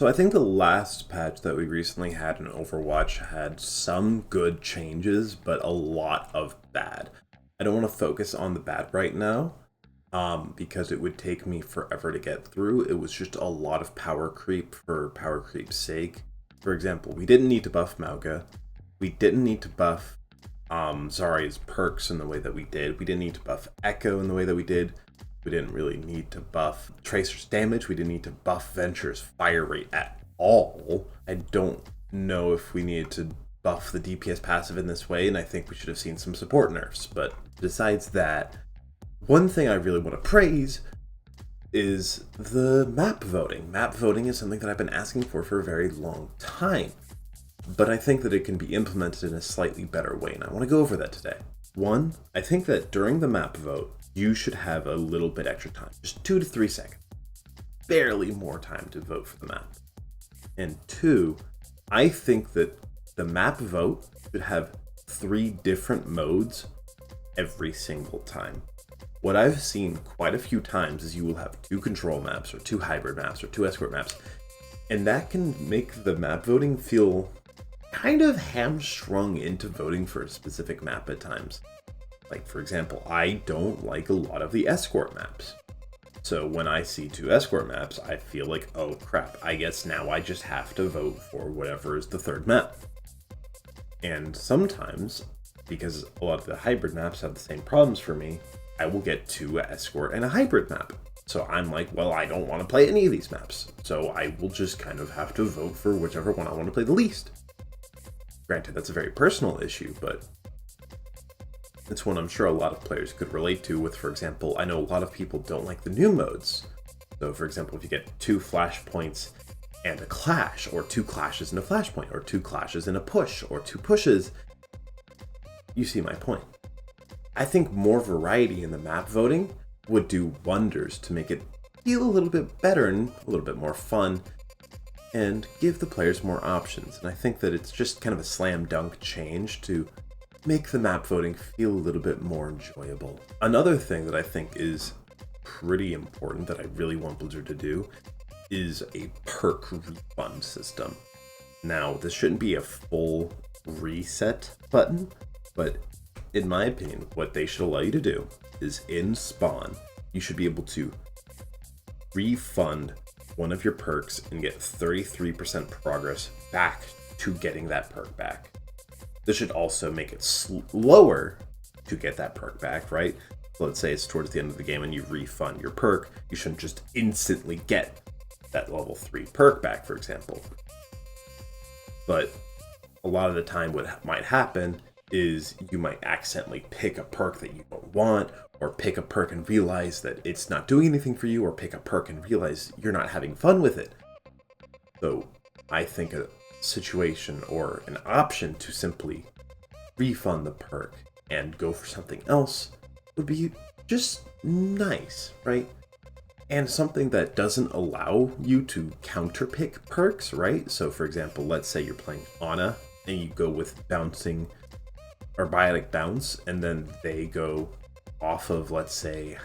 So I think the last patch that we recently had in Overwatch had some good changes, but a lot of bad. I don't want to focus on the bad right now, because it would take me forever to get through. It was just a lot of power creep for power creep's sake. For example, we didn't need to buff Mauga. We didn't need to buff Zarya's perks in the way that we did. We didn't need to buff Echo in the way that we did. We didn't really need to buff Tracer's damage. We didn't need to buff Venture's fire rate at all. I don't know if we needed to buff the DPS passive in this way, and I think we should have seen some support nerfs. But besides that, one thing I really want to praise is the map voting. Map voting is something that I've been asking for a very long time, but I think that it can be implemented in a slightly better way, and I want to go over that today. One, I think that during the map vote, you should have a little bit extra time, just 2 to 3 seconds. Barely more time to vote for the map. And two, I think that the map vote should have 3 different modes every single time. What I've seen quite a few times is you will have 2 control maps, or 2 hybrid maps, or 2 escort maps, and that can make the map voting feel kind of hamstrung into voting for a specific map at times. Like, for example, I don't like a lot of the escort maps. So when I see 2 escort maps, I feel like, oh crap, I guess now I just have to vote for whatever is the 3rd map. And sometimes, because a lot of the hybrid maps have the same problems for me, I will get 2 escort and a hybrid map. So I'm like, well, I don't want to play any of these maps. So I will just kind of have to vote for whichever one I want to play the least. Granted, that's a very personal issue, but it's one I'm sure a lot of players could relate to with, for example, I know a lot of people don't like the new modes. So, for example, if you get 2 flashpoints and a clash, or 2 clashes and a flashpoint, or 2 clashes and a push, or 2 pushes, you see my point. I think more variety in the map voting would do wonders to make it feel a little bit better and a little bit more fun, and give the players more options. And I think that it's just kind of a slam dunk change to make the map voting feel a little bit more enjoyable. Another thing that I think is pretty important that I really want Blizzard to do is a perk refund system. Now, this shouldn't be a full reset button, but in my opinion, what they should allow you to do is in spawn, you should be able to refund one of your perks and get 33% progress back to getting that perk back. This should also make it slower to get that perk back, right? So let's say it's towards the end of the game and you refund your perk, you shouldn't just instantly get that level 3 perk back, for example. But a lot of the time what might happen is you might accidentally pick a perk that you don't want, or pick a perk and realize that it's not doing anything for you, or pick a perk and realize you're not having fun with it. So I think a situation or an option to simply refund the perk and go for something else would be just nice, right? And something that doesn't allow you to counterpick perks, right? So for example, let's say you're playing Ana and you go with bouncing or biotic bounce, and then they go off of, let's say,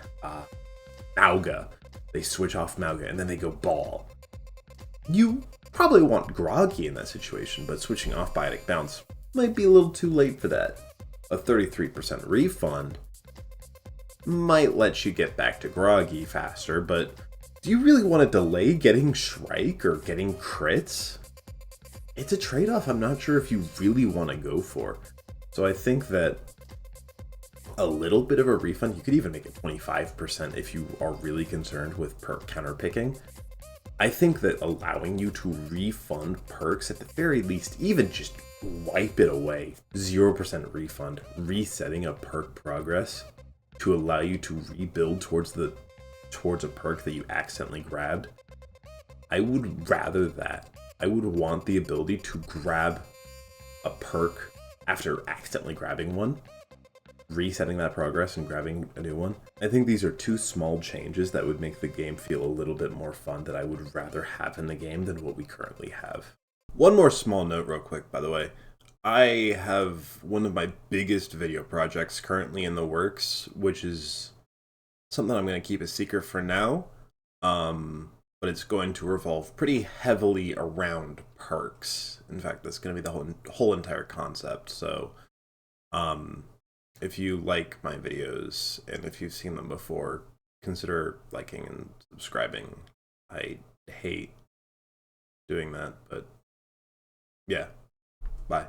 Mauga. They switch off Mauga and then they go ball. You probably want Groggy in that situation, but switching off biotic bounce might be a little too late for that. A 33% refund might let you get back to Groggy faster, but do you really want to delay getting Shrike or getting crits? It's a trade-off I'm not sure if you really want to go for. So I think that a little bit of a refund, you could even make it 25% if you are really concerned with perk counterpicking. I think that allowing you to refund perks at the very least, even just wipe it away, 0% refund, resetting a perk progress to allow you to rebuild towards a perk that you accidentally grabbed. I would rather that. I would want the ability to grab a perk after accidentally grabbing one, resetting that progress and grabbing a new one. I think these are 2 small changes that would make the game feel a little bit more fun that I would rather have in the game than what we currently have. One more small note real quick, by the way. I have one of my biggest video projects currently in the works, which is something I'm going to keep a secret for now. But but it's going to revolve pretty heavily around perks. In fact, that's going to be the whole entire concept. So, if you like my videos and if you've seen them before, consider liking and subscribing. I hate doing that, but yeah. Bye.